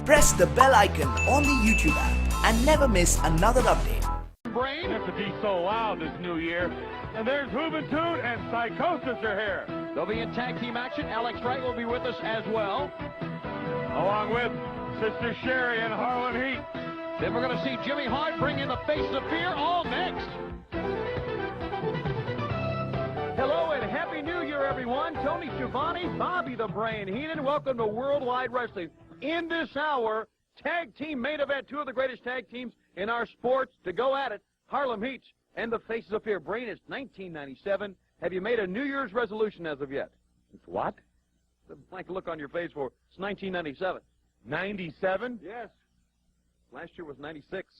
press the bell icon on the YouTube app and never miss another update. Brain has to be so loud this new year. And there's Juventud and Psychosis are here. They'll be in tag team action. Alex Wright will be with us as well. Along with Sister Sherry and Harlem Heat. Then we're going to see Jimmy Hart bring in the Faces of Fear all next. Hello and Happy New Year, everyone. Tony Schiavone, Bobby the Brain Heenan. Welcome to Worldwide Wrestling. In this hour, tag team main event, two of the greatest tag teams in our sports to go at it. Harlem Heat and the Faces of Fear. Brain, it's 1997. Have you made a New Year's resolution as of yet? It's what? The blank look on your face for it's 1997. 97? Yes. Last year was 96.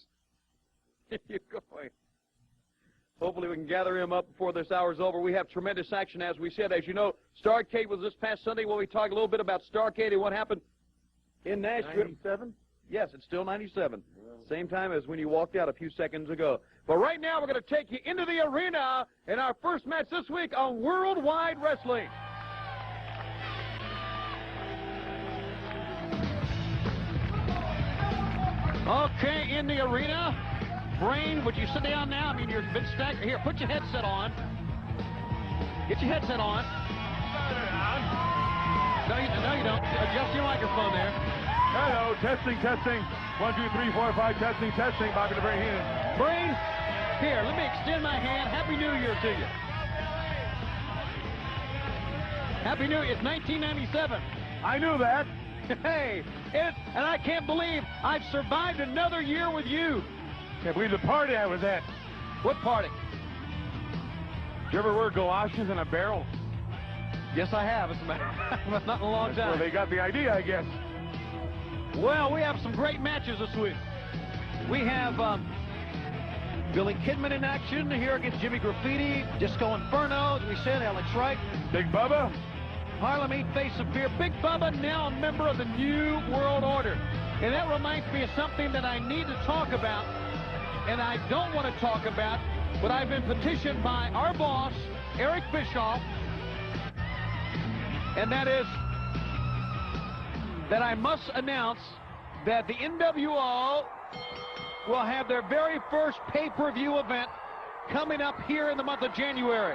Here you go. Hopefully we can gather him up before this hour's over. We have tremendous action, as we said. As you know, Starrcade was this past Sunday. We'll be talking a little bit about Starrcade and what happened in Nashville. 97? Yes, it's still 97. Same time as when you walked out a few seconds ago. But right now we're going to take you into the arena in our first match this week on Worldwide Wrestling. Okay, in the arena. Brain, would you sit down now? I mean, you've been stacked. Here, put your headset on. Get your headset on. No, you don't. Adjust your microphone there. Hello, testing. 1, 2, 3, 4, 5, testing. Bobby the Brain Heenan. Brain, here, let me extend my hand. Happy New Year to you. Happy New Year. It's 1997. I knew that. Hey, and I can't believe I've survived another year with you. Can't believe the party I was at. What party? Did you ever wear galoshes in a barrel? Yes, I have. As a matter of fact, not in a long That's time. where they got the idea, I guess. Well, we have some great matches this week. We have Billy Kidman in action here against Jimmy Graffiti, Disco Inferno, as we said, Alex Wright. Big Bubba. Harlem Heat, Face of Fear. Big Bubba, now a member of the New World Order. And that reminds me of something that I need to talk about, and I don't want to talk about, but I've been petitioned by our boss, Eric Bischoff, and that is that I must announce that the NWO will have their very first pay-per-view event coming up here in the month of January.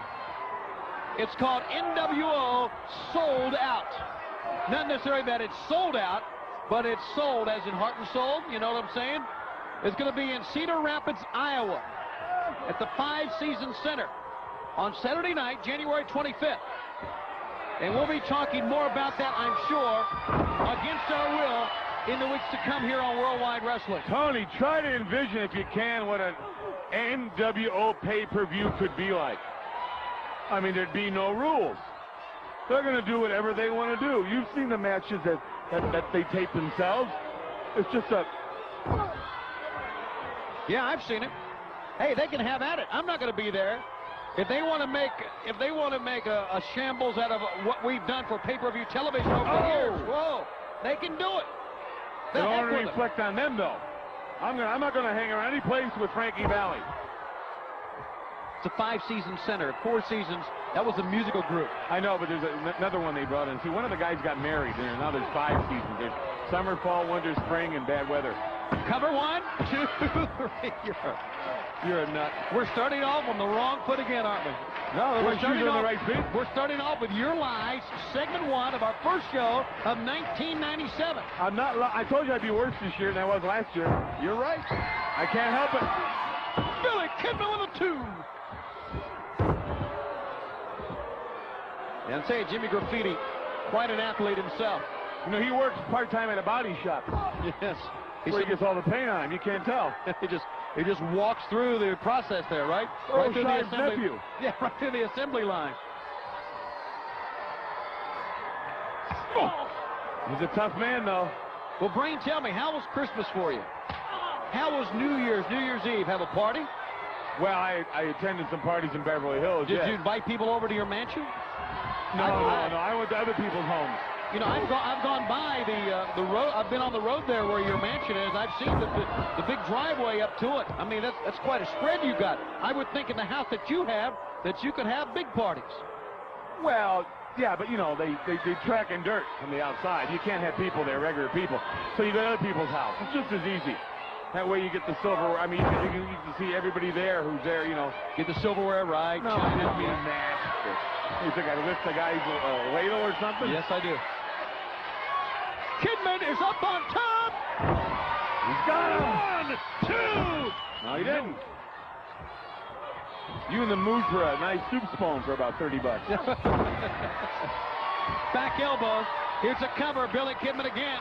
It's called NWO Sold Out. Not necessarily that it's sold out, but it's sold as in heart and soul, you know what I'm saying? It's going to be in Cedar Rapids, Iowa, at the Five Seasons Center on Saturday night, January 25th. And we'll be talking more about that, I'm sure, against our will in the weeks to come here on Worldwide Wrestling. Tony, try to envision, if you can, what an NWO pay-per-view could be like. I mean, there'd be no rules. They're going to do whatever they want to do. You've seen the matches that they tape themselves. It's just a... Yeah, I've seen it. Hey, they can have at it. I'm not going to be there. If they want to make a shambles out of what we've done for pay-per-view television over the years, whoa, they can do it. They don't want to reflect on them, though. I'm not going to hang around any place with Frankie Valli. It's a five-season center, 4 seasons. That was a musical group. I know, but there's another one they brought in. See, one of the guys got married, and now there's 5 seasons. There's summer, fall, winter, spring, and bad weather. Cover 1, 2, 3. You're a nut. We're starting off on the wrong foot again, aren't we? No, we're starting on the right feet. We're starting off with Your Lies, segment 1 of our first show of 1997. I'm not. I told you I'd be worse this year than I was last year. You're right. I can't help it. Billy Kidman with a 2. And say Jimmy Graffiti, quite an athlete himself. You know, he works part-time at a body shop. Yes. Where he gets all the paint on him. You can't tell. he just walks through the process there, right? Right through the assembly. Nephew. Yeah, right through the assembly line. Oh. He's a tough man, though. Well, Brain, tell me, how was Christmas for you? How was New Year's Eve? Have a party? Well, I attended some parties in Beverly Hills. Did you invite people over to your mansion? No. I went to other people's homes. You know, I've gone by the road. I've been on the road there where your mansion is. I've seen the big driveway up to it. I mean, that's quite a spread you got. I would think in the house that you have that you could have big parties. Well, Yeah, but, you know, they track in dirt from the outside. You can't have people there, regular people. So you go to other people's house. It's just as easy. That way you get the silverware. I mean, you can see everybody there who's there, you know. Get the silverware right. No, China. I mean that. You think I lift the guy's ladle or something? Yes, I do. Kidman is up on top. He's got him. 1, 2. No, he didn't. You in the mood for a nice soup spoon for about 30 bucks. Back elbow. Here's a cover. Billy Kidman again.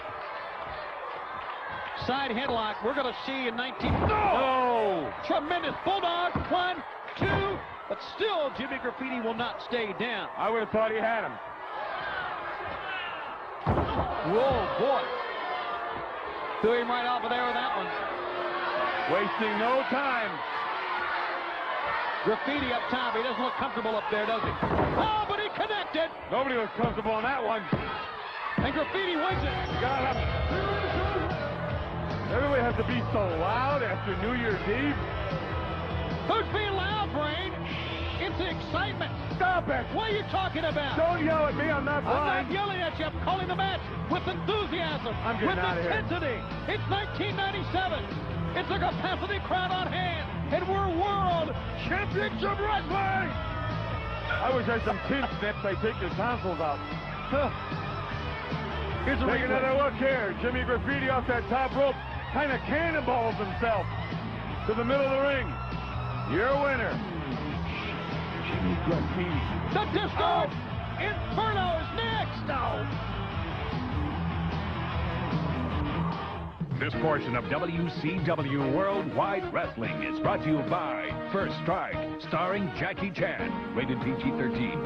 Side headlock. We're going to see in 19... No! Tremendous bulldog. 1, 2. But still, Jimmy Graffiti will not stay down. I would have thought he had him. Whoa, boy. Threw him right off of there with that one. Wasting no time. Graffiti up top. He doesn't look comfortable up there, does he? Oh, but he connected. Nobody was comfortable on that one. And Graffiti wins it. Got him. Everybody has to be so loud after New Year's Eve. Who's being loud, Brain? It's the excitement. Stop it. What are you talking about? Don't yell at me. I'm not blind. I'm not yelling at you. I'm calling the match with enthusiasm, I'm getting with out of here. intensity. It's 1997. It's a capacity crowd on hand, and we're World Championship Wrestling. I wish I had some tin snips. I take the tonsils out. Here's a Take another look here. Jimmy Graffiti off that top rope kind of cannonballs himself to the middle of the ring. Your winner, Jimmy Graffiti. The Disco Inferno is next. No. This portion of WCW Worldwide Wrestling is brought to you by First Strike, starring Jackie Chan, rated PG-13.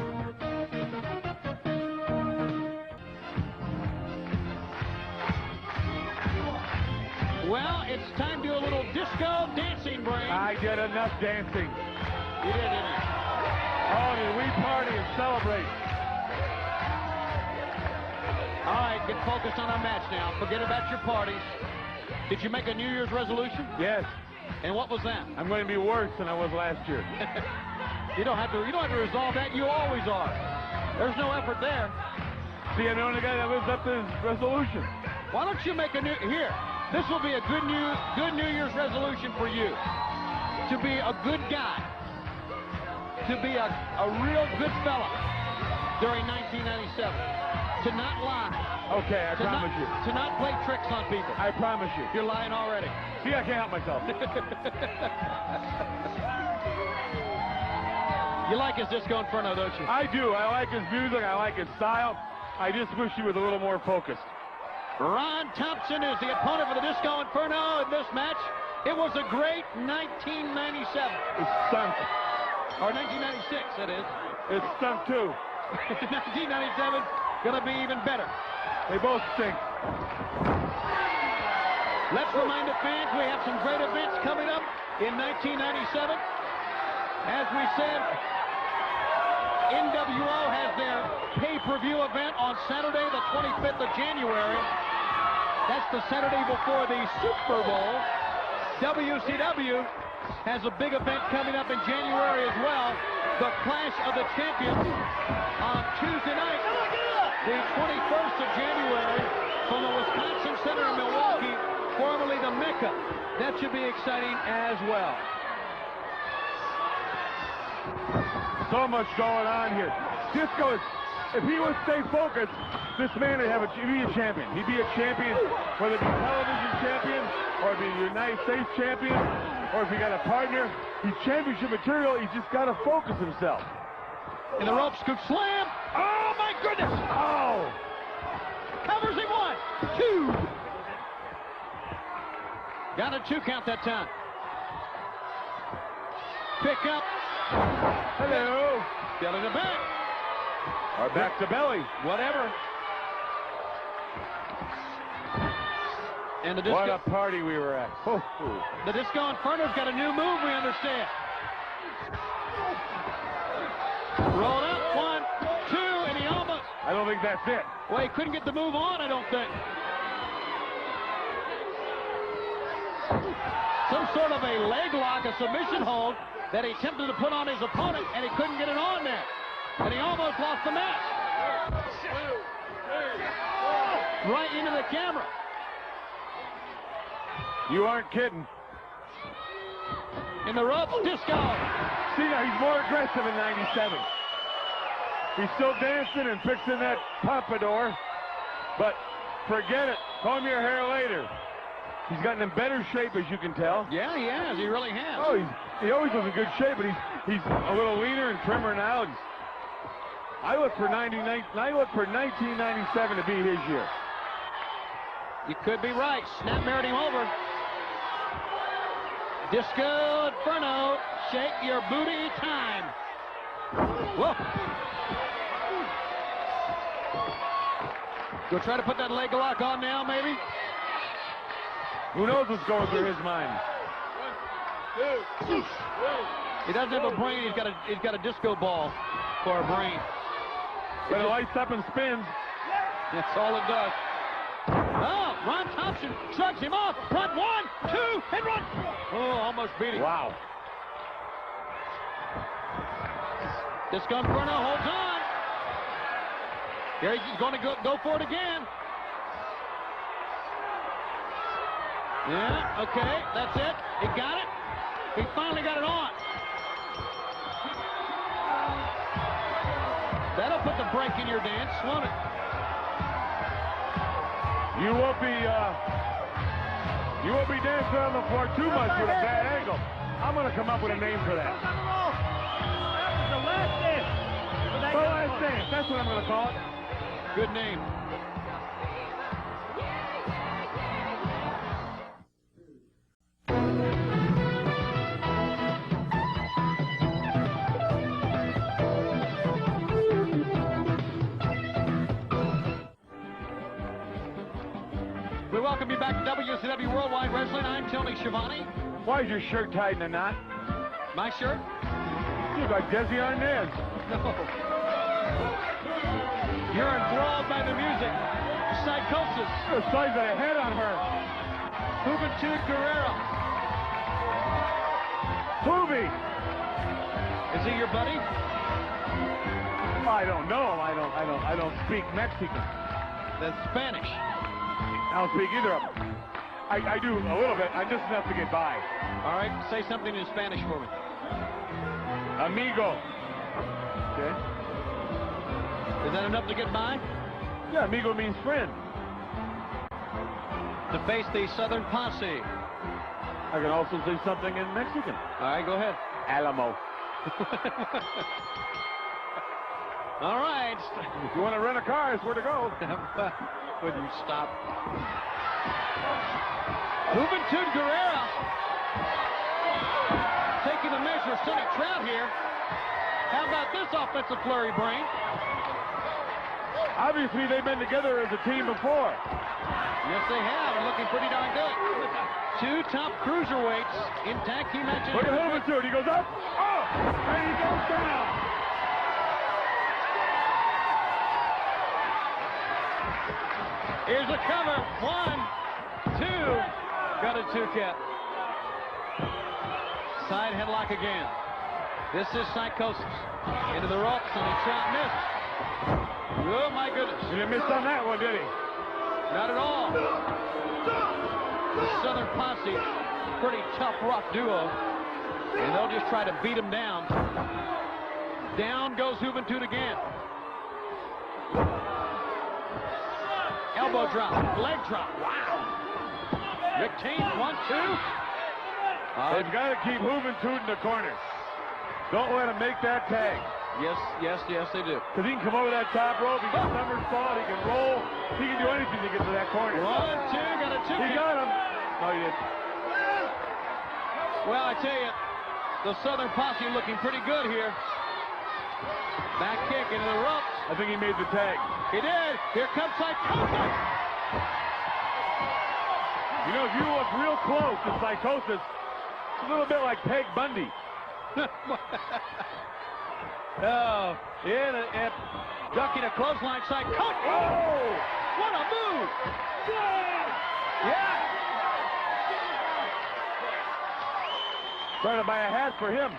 Well, it's time to do a little disco dancing, Brain. I did enough dancing. You did, didn't you? Oh, did we party and celebrate? All right, get focused on our match now. Forget about your parties. Did you make a New Year's resolution? Yes. And what was that? I'm going to be worse than I was last year. You don't have to resolve that. You always are. There's no effort there. See, I'm the only guy that lives up to his resolution. Why don't you make a new... Here, this will be a good New Year's resolution for you. To be a good guy. To be a real good fella during 1997. To not lie. Okay, I promise you. To not play tricks on people. I promise you. You're lying already. See, I can't help myself. You like his Disco Inferno, don't you? I do. I like his music. I like his style. I just wish he was a little more focused. Ron Thompson is the opponent for the Disco Inferno in this match. It was a great 1997. It stunk. Or 1996, that is. It stunk, too. 1997, gonna be even better. They both stink. Let's remind the fans we have some great events coming up in 1997. As we said, NWO has their pay-per-view event on Saturday, the 25th of January. That's the Saturday before the Super Bowl. WCW has a big event coming up in January as well. The Clash of the Champions on Tuesday night, the 21st of January, from the Wisconsin Center in Milwaukee, formerly the Mecca. That should be exciting as well. So much going on here. Disco, if he would stay focused, this man would he'd be a champion. He'd be a champion, whether it be television champion, or be United States champion, or if he got a partner. He's championship material. He's just got to focus himself. And the ropes could slam. Oh, my goodness. Oh! Covers him 1, 2. Got a 2 count that time. Pick up. Hello. Belly to back. Or back to belly. Whatever. And the Disco... What a party we were at. Oh. The Disco Inferno's got a new move, we understand. Rolled up, 1, 2, and he almost... I don't think that's it. Well, he couldn't get the move on, I don't think. Some sort of a leg lock, a submission hold that he attempted to put on his opponent, and he couldn't get it on there. And he almost lost the match. Right into the camera. You aren't kidding. In the ropes, Disco. See, now he's more aggressive in 97. He's still dancing and fixing that pompadour, but forget it. Comb your hair later. He's gotten in better shape, as you can tell. Yeah, he has. He really has. Oh, he always was in good shape, but he's a little leaner and trimmer now. I look for 1997 to be his year. You could be right. Snap married him over. Disco Inferno, shake your booty time. Whoa. Go try to put that leg lock on now, maybe. Who knows what's going through his mind? He doesn't have a brain. He's got a disco ball for a brain. But it lights up and spins. That's all it does. Oh, Ron Thompson shrugs him off. Run 1, 2, and run. Oh, almost beat him. Wow. Disco Inferno holds on. Here he's going to go for it again. Yeah, okay, that's it. He got it. He finally got it on. That'll put the break in your dance, won't it? You won't be dancing on the floor too much with a bad angle. I'm going to come up with a name for that. That was the last dance. The last dance. That's what I'm going to call it. Good name. We welcome you back to WCW Worldwide Wrestling. I'm Tony Schiavone. Why is your shirt tied in a knot? My shirt? You look like Desi Arnaz. No. You're enthralled by the music. Psychosis. The size of the head on her. Juventud Guerrera. Hoovy. Is he your buddy? I don't know. I don't speak Mexican. That's Spanish. I don't speak either of them. I do a little bit. I just enough to get by. All right, say something in Spanish for me. Amigo. Okay. Is that enough to get by? Yeah, amigo means friend. To face the Southern Posse. I can also say something in Mexican. All right, go ahead. Alamo. All right. If you want to rent a car, it's where to go. Would you stop? Juventud Guerrera taking the measure of Sonny Trout here. How about this offensive flurry, Brain? Obviously, they've been together as a team before. Yes, they have, and looking pretty darn good. Two top cruiserweights in tag team matches. Look at Juventud. He goes up. Oh! And he goes down. Here's a cover. 1, 2. Got a 2-count. Side headlock again. This is Psychosis. Into the ropes, and he shot missed. Oh, my goodness. He didn't miss on that one, did he? Not at all. The Southern Posse, pretty tough, rough duo. And they'll just try to beat him down. Down goes Juventud again. Elbow drop, leg drop. Wow. Rick Taine, 1, 2. They've got to keep Juventud in the corner. Don't let him make that tag. Yes, they do. Because he can come over that top rope, he can somersault, he can roll, he can do anything to get to that corner. 1, 2, got a 2. He got him. No, he didn't. Well, I tell you, the Southern Posse looking pretty good here. Back kick into the ropes. I think he made the tag. He did. Here comes Psychosis. You know, if you look real close to Psychosis, it's a little bit like Peg Bundy. Oh, yeah, ducking a clothesline. Psychosis. Oh, what a move. Yeah. Trying to buy a hat for him.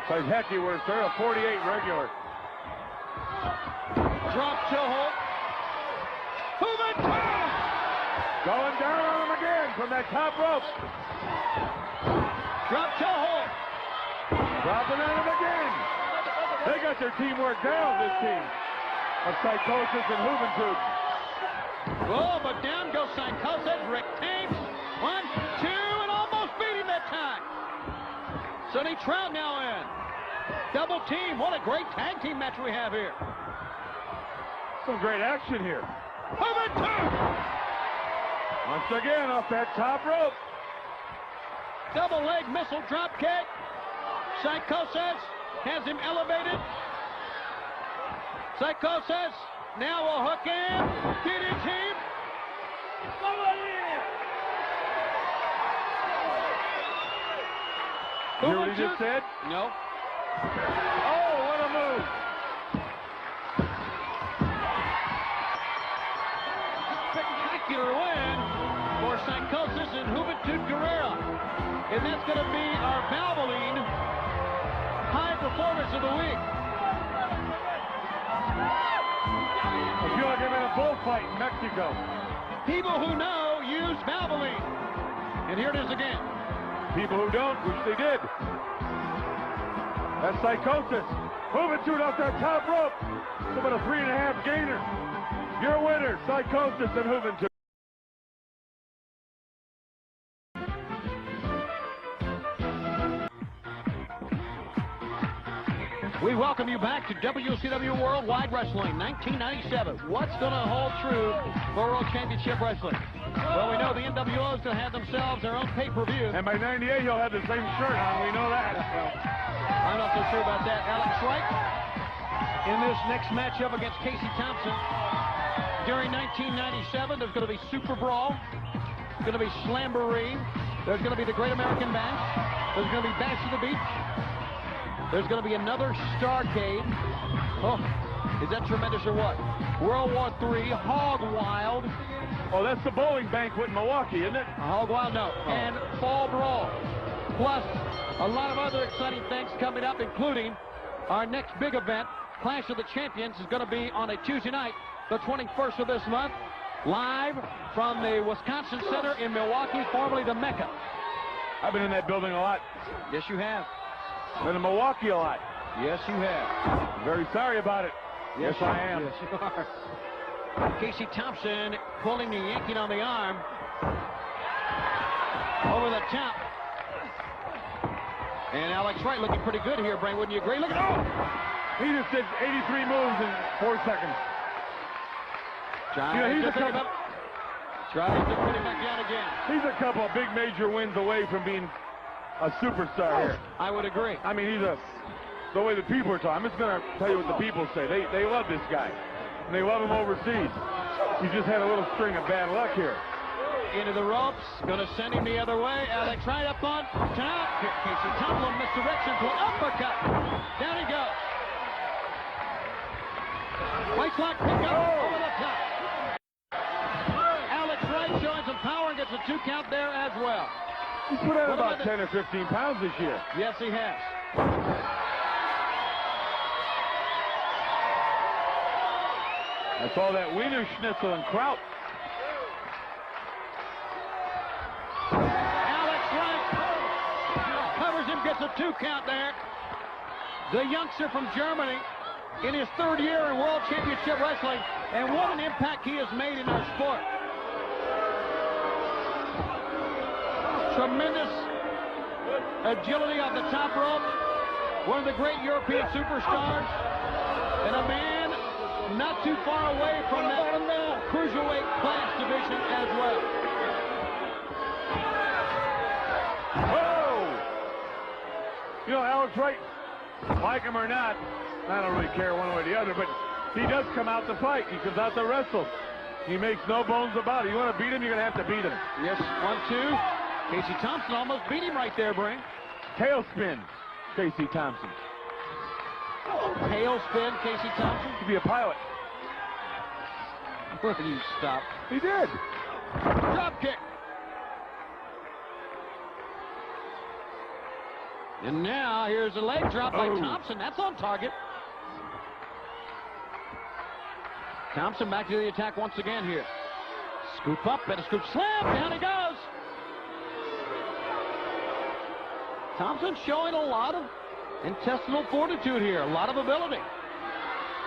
But heck, he was there a 48 regular. Drop toe hold. Going down on him again from that top rope. Drop toe hold. Dropping on him again. They got their teamwork down, this team of Psychosis and Juventud. Oh, but down goes Psychosis. Retains. 1, 2, and almost beat him that time. Sonny Trout now in. Double team. What a great tag team match we have here. Some great action here. Once again off that top rope. Double leg missile drop kick. Psychosis has him elevated. Psychosis now will hook in. DDT. You hear what he just said? No. Oh, what a move. Spectacular win for Psychosis and Juventud Guerrera. And that's going to be our Valvoline High Performance of the Week. I feel like I'm in a bullfight in Mexico. People who know use Valvoline. And here it is again. People who don't wish they did. That's Psychosis. Juventud off that top rope. It's about a 3.5 gainer. Your winner, Psychosis and Juventud. We welcome you back to WCW Worldwide Wrestling 1997. What's going to hold true for World Championship Wrestling? Well, we know the NWO is going to have themselves their own pay-per-view. And by 98, he'll have the same shirt on. We know that. I'm not so sure about that. Alex Wright in this next matchup against Casey Thompson. During 1997, there's going to be Super Brawl. There's going to be Slamboree. There's going to be the Great American Bash. There's going to be Bash of the Beach. There's going to be another Starcade. Oh, is that tremendous or what? World War III, Hog Wild. Oh, that's the bowling banquet in Milwaukee, isn't it? Hog Wild, no. Oh. And Fall Brawl. Plus, a lot of other exciting things coming up, including our next big event, Clash of the Champions, is going to be on a Tuesday night, the 21st of this month, live from the Wisconsin Center in Milwaukee, formerly the Mecca. I've been in that building a lot. Yes, you have. Been in Milwaukee a lot. Yes, you have. Very sorry about it. Yes, I am. Yes, you are. Casey Thompson pulling the yanking on the arm. Over the top. And Alex Wright looking pretty good here, Brain. Wouldn't you agree? Look at He just did 83 moves in 4 seconds. Tries he's to a put him couple. up. Tries to put him back down again. He's a couple of big major wins away from being a superstar here. I would agree. I mean, the way the people are talking. I'm just going to tell you what the people say. They love this guy. And they love him overseas. He just had a little string of bad luck here. Into the ropes. Going to send him the other way. Alex right up on top. Casey Thompson misdirection to an uppercut. Down he goes. Waistlock pick up over the top. Alex Wright showing some power and gets a 2 count there as well. He's put on about 10 or 15 pounds this year. Yes, he has. That's all that Wiener Schnitzel and Kraut. Alex Wright covers him, gets a 2 count there. The youngster from Germany in his 3rd year in World Championship Wrestling, and what an impact he has made in our sport. Tremendous agility off the top rope. One of the great European superstars. And a man not too far away from that cruiserweight class division as well. Oh! You know, Alex Wright, like him or not, I don't really care one way or the other, but he does come out to fight. He comes out to wrestle. He makes no bones about it. You want to beat him, you're going to have to beat him. Yes, 1-2. Casey Thompson almost beat him right there, Brain. Tailspin, Casey Thompson. Tailspin, Casey Thompson. Could be a pilot. Will you stop? He did. Drop kick. And now here's a leg drop by Thompson. That's on target. Thompson back to the attack once again here. Scoop up and a scoop slam. Down he goes. Thompson showing a lot of intestinal fortitude here. A lot of ability.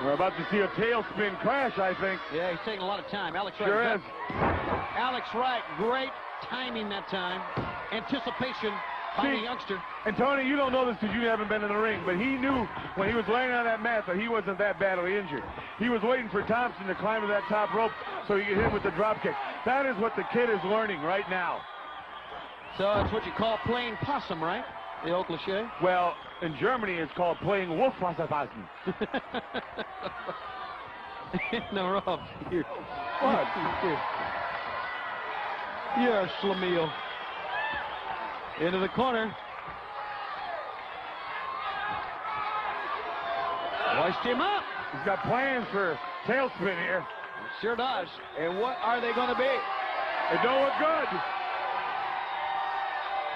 We're about to see a tailspin crash, I think. Yeah, he's taking a lot of time. Alex Wright. Sure is. Alex Wright, great timing that time. Anticipation by the youngster. And Tony, you don't know this because you haven't been in the ring, but he knew when he was laying on that mat that he wasn't that badly injured. He was waiting for Thompson to climb to that top rope so he could hit him with the drop kick. That is what the kid is learning right now. So it's what you call playing possum, right? The old cliche. Well, in Germany, it's called playing Wolfwasserfassen. No, Rob. What? You're Schlemiel. Into the corner. Hoist him up. He's got plans for tailspin here. Sure does. And what are they going to be? It don't look good.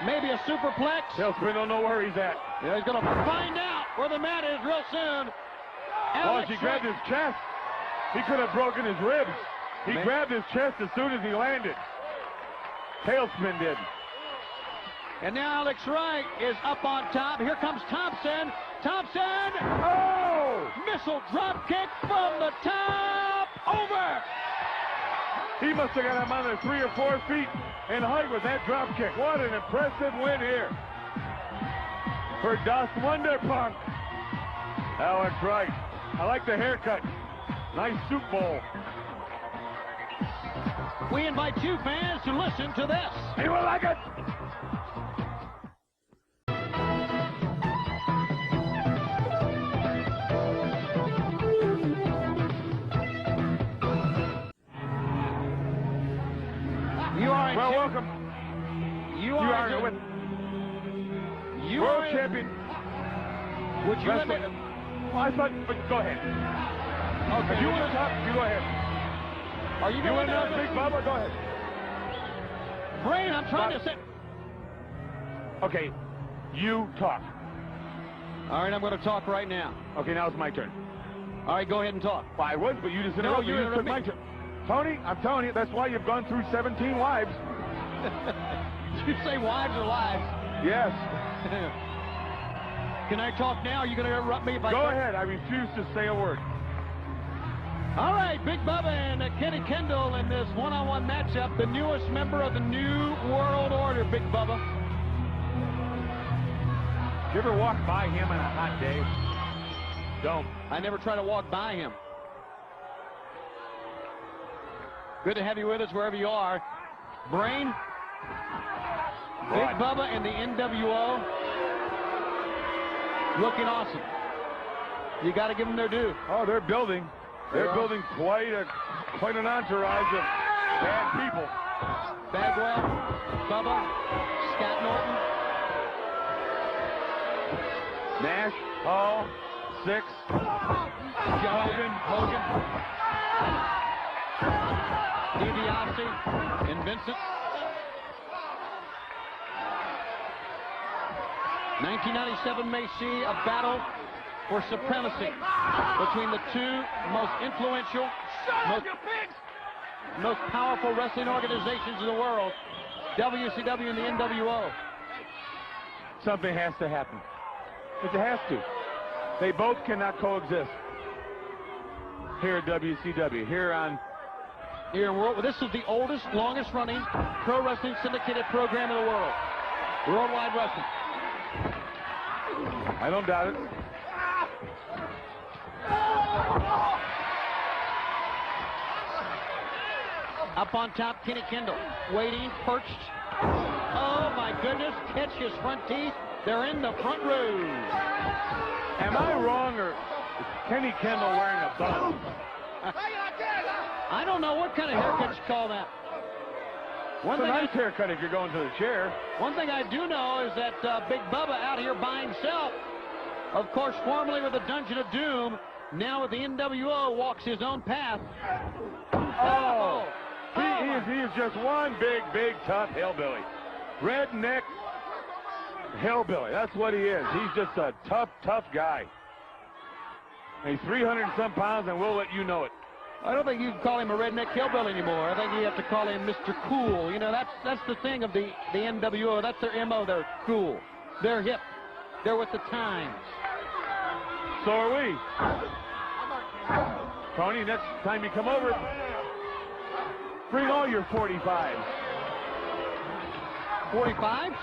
Maybe a superplex. Tailspin don't know where he's at. Yeah, he's going to find out where the mat is real soon. Alex, he grabbed his chest. He could have broken his ribs. He grabbed his chest as soon as he landed. Tailspin did. And now Alex Wright is up on top. Here comes Thompson. Thompson! Oh! Missile drop kick from the top. Over! He must have got him under 3 or 4 feet in height with that drop kick. What an impressive win here for Das Wunderpunk. Alex Wright. I like the haircut. Nice soup bowl. We invite you fans to listen to this. You will like it. You are well, welcome. You are with world champion. Would you let me? Well, I thought, but go ahead. Okay. If you want to talk, you go ahead. Are you You want going to know, Big Bubba? Go ahead. Brain, I'm trying to say. Okay, you talk. All right, I'm going to talk right now. Okay, now it's my turn. All right, go ahead and talk. Well, I was, but you just interrupted. you You just took my turn. Tony, I'm telling you, that's why you've gone through 17 wives. Did you say wives or lives? Yes. Can I talk now? Are you going to interrupt me? Go ahead. I refuse to say a word. All right, Big Bubba and Kenny Kendall in this one-on-one matchup, the newest member of the New World Order, Big Bubba. You ever walk by him on a hot day? Don't. I never try to walk by him. Good to have you with us wherever you are. Brain, Big Bubba and the NWO looking awesome. You got to give them their due. Oh, they're building. They're building quite an entourage of bad people. Bagwell, Bubba, Scott Norton, Nash, Hall, Six, Hogan, DiBiase, and Vincent. 1997 may see a battle for supremacy between the two most influential, most powerful wrestling organizations in the world, WCW and the NWO. Something has to happen. It has to. They both cannot coexist. Here at WCW, here in World. This is the oldest, longest running pro wrestling syndicated program in the world. Worldwide Wrestling. I don't doubt it. Up on top, Kenny Kendall, waiting, perched. Oh my goodness, catch his front teeth. They're in the front rows. Am I wrong, or is Kenny Kendall wearing a bun? I don't know what kind of haircut you call that. It's a nice haircut if you're going to the chair. One thing I do know is that Big Bubba out here by himself, of course, formerly with the Dungeon of Doom, now with the NWO, walks his own path. Oh! He is just one big, tough hillbilly. Redneck, hillbilly. That's what he is. He's just a tough, tough guy. He's 300 and some pounds, and we'll let you know it. I don't think you can call him a redneck hillbilly anymore. I think you have to call him Mr. Cool. You know, that's the thing of the NWO. That's their MO. They're cool. They're hip. They're with the times. So are we. Tony, next time you come over, bring all your 45s. 45s?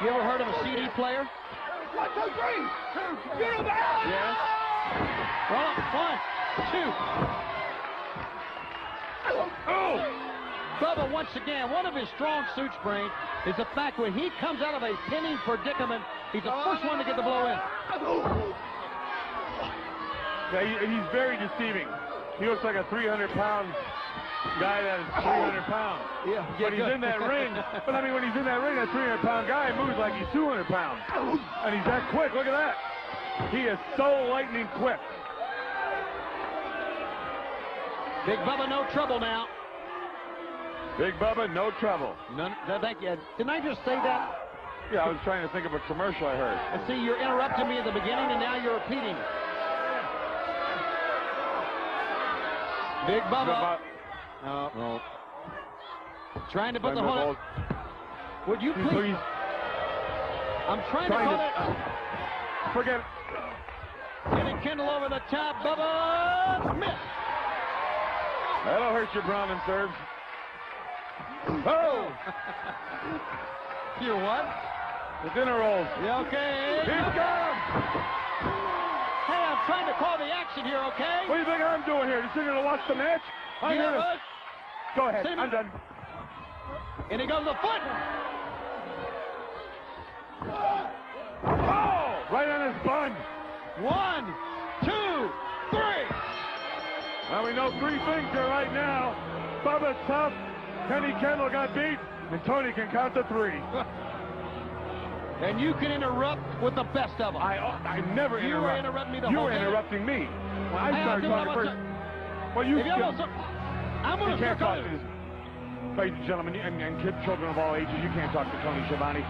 You ever heard of a CD player? 1, 2, 3. Get him out! Yes. Well, 1, 2. Oh! Bubba, once again, one of his strong suits, Brain, is the fact when he comes out of a pinning predicament, he's the first one to get the blow in. Yeah, he's very deceiving. He looks like a 300-pound guy that is 300 pounds. Yeah, But he's in that ring. But I mean, when he's in that ring, that 300-pound guy moves like he's 200 pounds. And he's that quick. Look at that. He is so lightning quick. Big Bubba, no trouble now. Big Bubba, no trouble. None, thank you. Didn't I just say that? Yeah, I was trying to think of a commercial I heard. I see you're interrupting me at the beginning, and now you're repeating it. Big Bubba. No. Trying to put the hold. Would you please? I'm trying to hold it. Forget it. Getting Kendall over the top. Bubba. Miss. That'll hurt your Brahmin serves. Oh! Your what? The dinner rolls. You okay? He's gone! Hey, I'm trying to call the action here, okay? What do you think I'm doing here? Just sitting here to watch the match? I'm Yeah, here to... bud. Go ahead. See me? I'm done. And he goes the foot. Oh! Right on his bun. 1, 2, 3. Well, we know three things here right now. Bubba's tough. Kenny Kendall got beat. And Tony can count to 3. And you can interrupt with the best of them. I never You interrupt. were interrupting me the You whole were time. interrupting me. Well, I Hey, I'll started do what I talking want first. to. Well, you If you can't. almost, I'm going You to can't start talk to calling. this. Ladies and gentlemen, and kid, children of all ages, you can't talk to Tony Schiavone.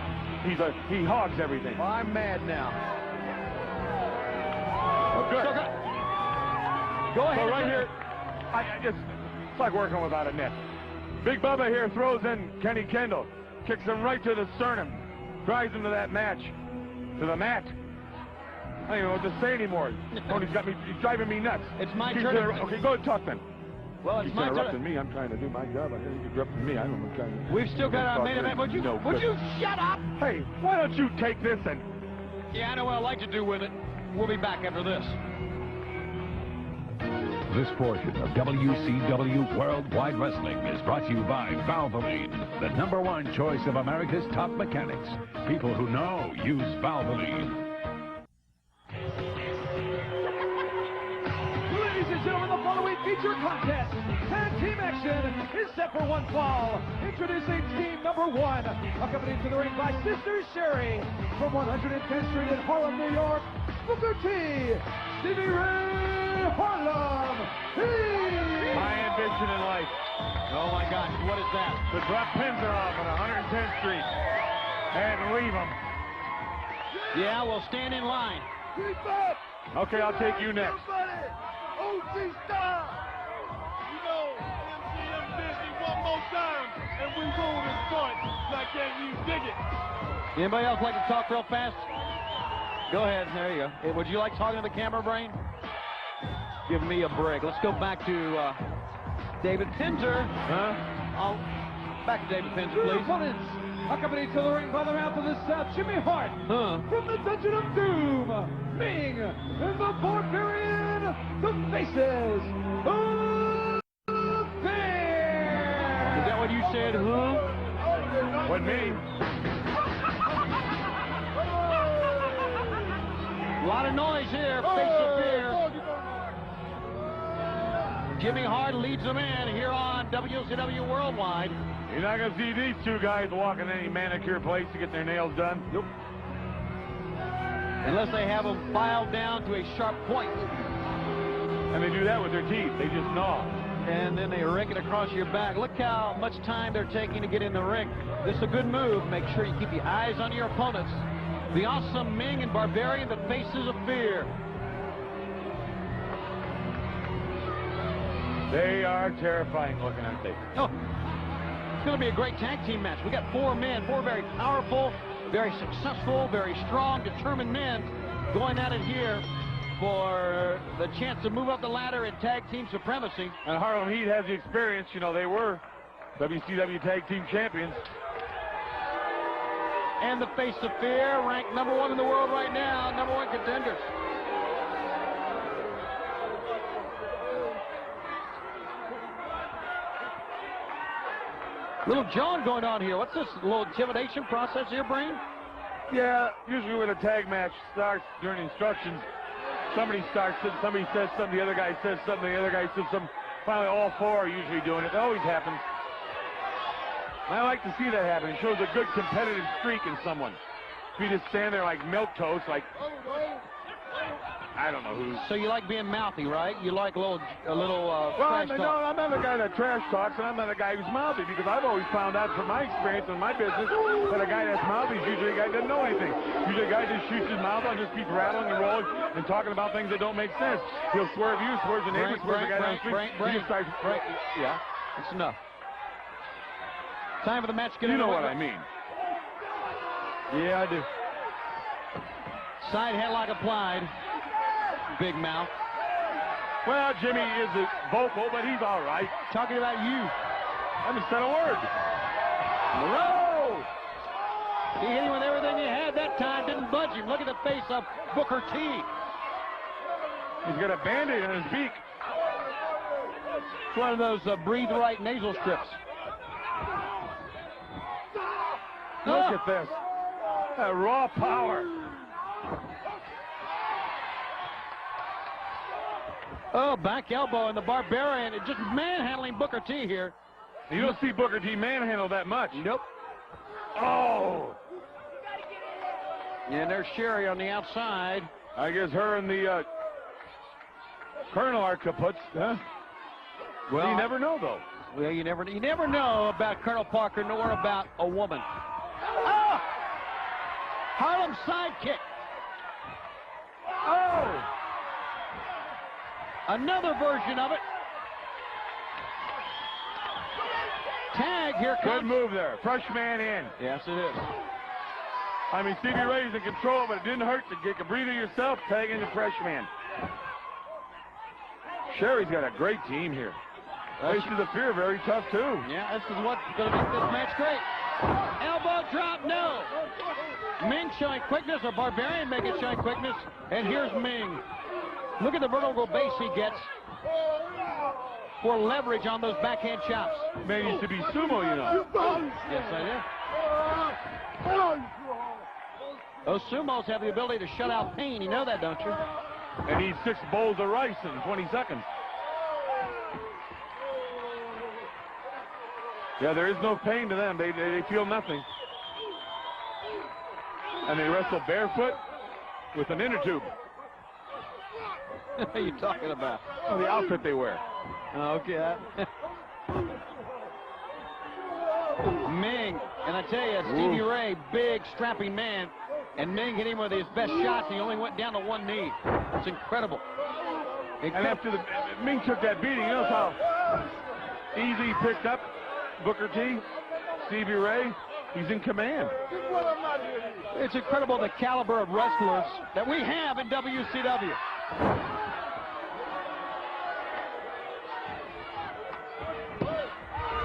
He hogs everything. Well, I'm mad now. Oh, good. So go ahead. So right here, it's like working without a net. Big Bubba here throws in Kenny Kendall, kicks him right to the sternum, drives him to that match, to the mat. I don't even know what to say anymore. Tony's got me, he's driving me nuts. It's my He's turn. Okay, go and talk then. Well, it's He's my interrupting turn. me. I'm trying to do my job. I think he's interrupting me. I don't know what I'm trying to. We've still got our main event. Would you shut up? Hey, why don't you take this and... Yeah, I know what I'd like to do with it. We'll be back after this. This portion of WCW Worldwide Wrestling is brought to you by Valvoline, the #1 choice of America's top mechanics. People who know use Valvoline. Ladies and gentlemen, the following feature contest, tag team action, is set for one fall. Introducing team number 1, accompanied to the ring by Sister Sherry from 110th Street in Harlem, New York, Booker T, Stevie Ray Harlem T. My ambition in life. Oh my gosh, what is that? To drop Pinzer off on 110th Street and leave him. Yeah, we'll stand in line. Keep up! Okay, I'll take you next. Everybody! OC style! You know, MCM busy one more time, and we roll this joint like that, you dig it. Anybody else like to talk real fast? Go ahead. There you go. Hey, would you like talking to the camera, Brain? Give me a break. Let's go back to David Pinzer. Huh? Back to David Pinzer, Two please. opponents, accompanied to the ring by the mouth of the South, Jimmy Hart. Huh? From the Dungeon of Doom, Ming, and the Barbarian, the Faces of Fear. Is that what you said, huh? What me? A lot of noise here. Face of Fear. Jimmy Hart leads them in here on WCW Worldwide. You're not going to see these two guys walk in any manicure place to get their nails done. Nope. Unless they have them filed down to a sharp point. And they do that with their teeth. They just gnaw. and then they rake it across your back. Look how much time they're taking to get in the ring. This is a good move. Make sure you keep your eyes on your opponents. The awesome Ming and Barbarian, the faces of fear. They are terrifying looking, aren't they? Oh, it's going to be a great tag team match. We got 4 men, 4 very powerful, very successful, very strong, determined men going at it here for the chance to move up the ladder in tag team supremacy. And Harlem Heat has the experience. You know, they were WCW Tag Team Champions. And the face of fear, ranked #1 in the world right now, #1 contenders. Little John going on here. What's this little intimidation process here, Brain? Yeah, usually when a tag match starts during instructions, somebody starts it, somebody says something, the other guy says something, the other guy says something. Finally, all 4 are usually doing it. It always happens. I like to see that happen. It shows a good competitive streak in someone. If you just stand there like milquetoast, like, I don't know who. So you like being mouthy, right? You like a little Well, trash no, talk. I'm not the guy that trash talks, and I'm not the guy who's mouthy, because I've always found out from my experience in my business that a guy that's mouthy is usually a guy that doesn't know anything. Usually a guy just shoots his mouth out, just keeps rattling and rolling and talking about things that don't make sense. He'll swerve you, swerve the neighbor, swerve the guy down the street. He just starts. Yeah. That's enough. Time for the match to get You know underway. what I mean. Yeah, I do. Side headlock applied. Big mouth. Well, Jimmy is vocal, but he's all right. Talking about you. I haven't said a word. Monroe! He hit him with everything he had that time. Didn't budge him. Look at the face of Booker T. He's got a Band-Aid on his beak. It's one of those breathe right nasal strips. Look at this. That raw power. Oh, back elbow, and the Barbarian just manhandling Booker T here. You don't see Booker T manhandle that much. Nope. Oh! And there's Sherry on the outside. I guess her and the Colonel are kaputs, huh? Well, you never know, though. Well, you never know about Colonel Parker, nor about a woman. Oh! Harlem sidekick. Oh! Another version of it. Tag, here comes. Good move there. Fresh man in. Yes, it is. I mean, Stevie Ray's in control, but it didn't hurt to get a breather yourself, tag in the fresh man. Sherry's got a great team here. Faces of Fear, very tough, too. Yeah, this is what's going to make this match great. Elbow drop, no. Ming showing quickness, or Barbarian making showing quickness, and here's Ming. Look at the vertical base he gets for leverage on those backhand chops. Man used to be sumo, you know. Yes, I do. Those sumos have the ability to shut out pain. You know that, don't you? And eat 6 bowls of rice in 20 seconds. Yeah, there is no pain to them. They feel nothing. And they wrestle barefoot with an inner tube. What are you talking about? Oh, the outfit they wear. Okay. Ming, and I tell you, Stevie Ray, big, strapping man, and Ming hit him with his best shots, and he only went down to 1 knee. It's incredible. And after Ming took that beating, you know how easy he picked up Booker T, Stevie Ray. He's in command. It's incredible the caliber of wrestlers that we have in WCW.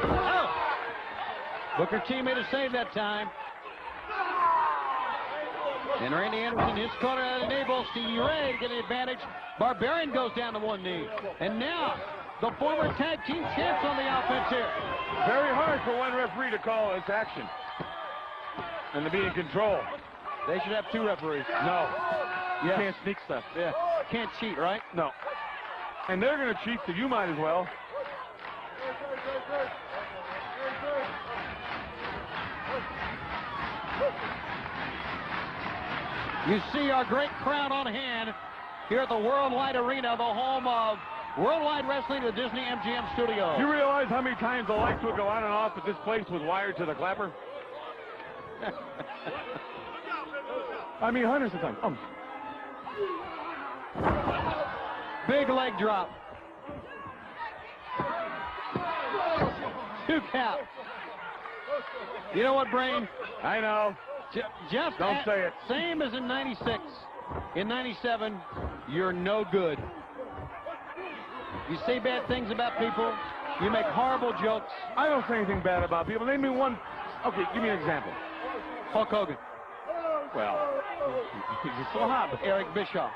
Oh! Booker T made a save that time. And Randy Anderson, his corner that enables Stevie Ray to get an advantage. Barbarian goes down to 1 knee. And now, the former tag team champs on the offense here. Very hard for one referee to call this action and to be in control. They should have 2 referees. No. You Yes. can't sneak stuff. Yeah. Can't cheat, right? No. And they're going to cheat, so you might as well. You see our great crowd on hand here at the Worldwide Arena, the home of Worldwide Wrestling to the Disney MGM studio. You realize how many times the lights would go on and off if this place was wired to the clapper? I mean, hundreds of times. Big leg drop. 2 count. You know what, Brain? I know. Just Don't say it. Same as in 96. In 97, you're no good. You say bad things about people. You make horrible jokes. I don't say anything bad about people. Name me one. Okay, give me an example. Hulk Hogan. Well, he's so hot. Eric Bischoff.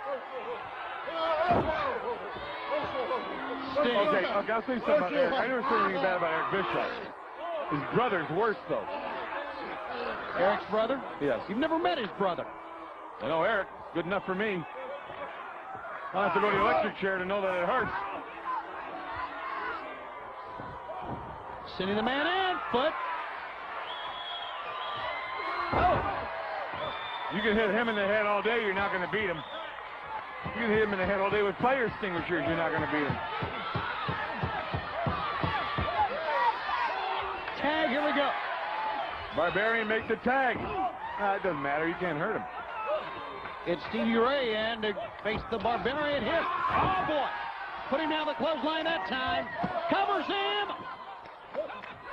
Sting. Okay, I'll say something about Eric. I never said anything bad about Eric Bischoff. His brother's worse, though. Eric's brother? Yes. You've never met his brother. I know Eric. Good enough for me. I'll have to go to the electric chair to know that it hurts. Sending the man in. Foot. Oh. You can hit him in the head all day, you're not going to beat him. You can hit him in the head all day with fire extinguishers, you're not going to beat him. Tag, here we go. Barbarian make the tag. It doesn't matter, you can't hurt him. It's Stevie Ray and to face the Barbarian hit. Oh, boy. Put him down the clothesline that time. Covers him.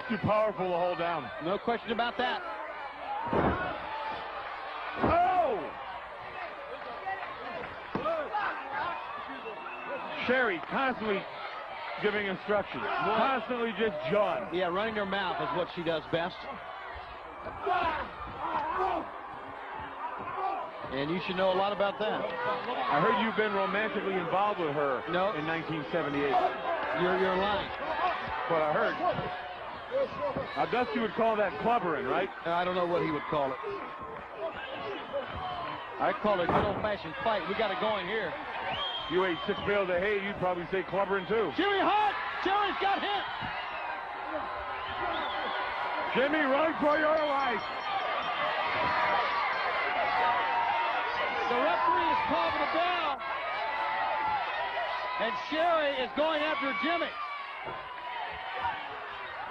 Too powerful to hold down. No question about that. Oh! Sherry constantly giving instructions. Constantly just jawing. Yeah, running her mouth is what she does best. And you should know a lot about that. I heard you've been romantically involved with her in 1978. You're lying. What I heard. Now, Dusty would call that clubbering, right? I don't know what he would call it. I call it a good old-fashioned fight. We got it going here. You ate 6 bales of hay, you'd probably say clubbering too. Jimmy Hart! Jerry's got hit! Jimmy, run for your life! The referee is calling the bell. And Sherry is going after Jimmy.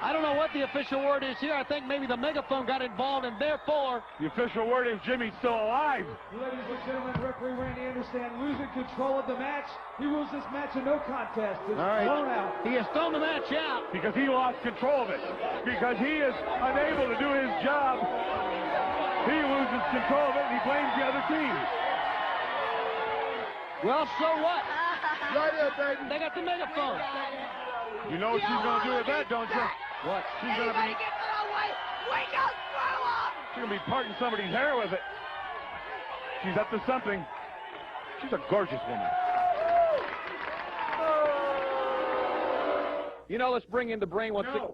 I don't know what the official word is here. I think maybe the megaphone got involved, and therefore... The official word is Jimmy's still alive. Ladies and gentlemen, referee Randy Anderson losing control of the match. He rules this match a no contest. It's blown out. He has thrown the match out. Because he lost control of it. Because he is unable to do his job. He loses control of it, and he blames the other team. Well, so what? Right here, baby. They got the megaphone. You know what she's going to do with that, don't you? What? She's going to be... She's going to be parting somebody's hair with it. She's up to something. She's a gorgeous woman. You know, let's bring in the brain once again.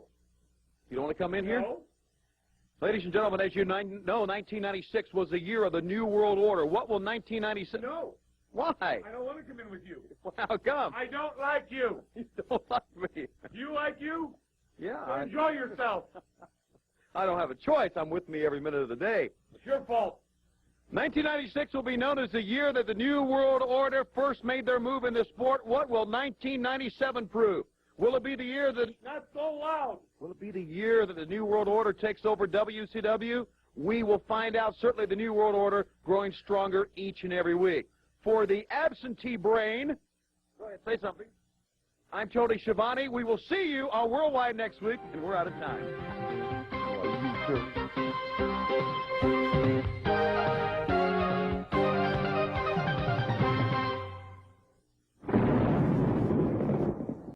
You don't want to come in here? Ladies and gentlemen, as you know, 1996 was the year of the New World Order. What will 1996... No. Why? I don't want to come in with you. Well, how come? I don't like you. You don't like me. You like you? Yeah. So enjoy yourself. I don't have a choice. I'm with me every minute of the day. It's your fault. 1996 will be known as the year that the New World Order first made their move in the sport. What will 1997 prove? Will it be the year that... Not so loud. Will it be the year that the New World Order takes over WCW? We will find out. Certainly the New World Order growing stronger each and every week. For the absentee brain, go ahead, say something. I'm Tony Schiavone. We will see you on Worldwide next week, and we're out of time.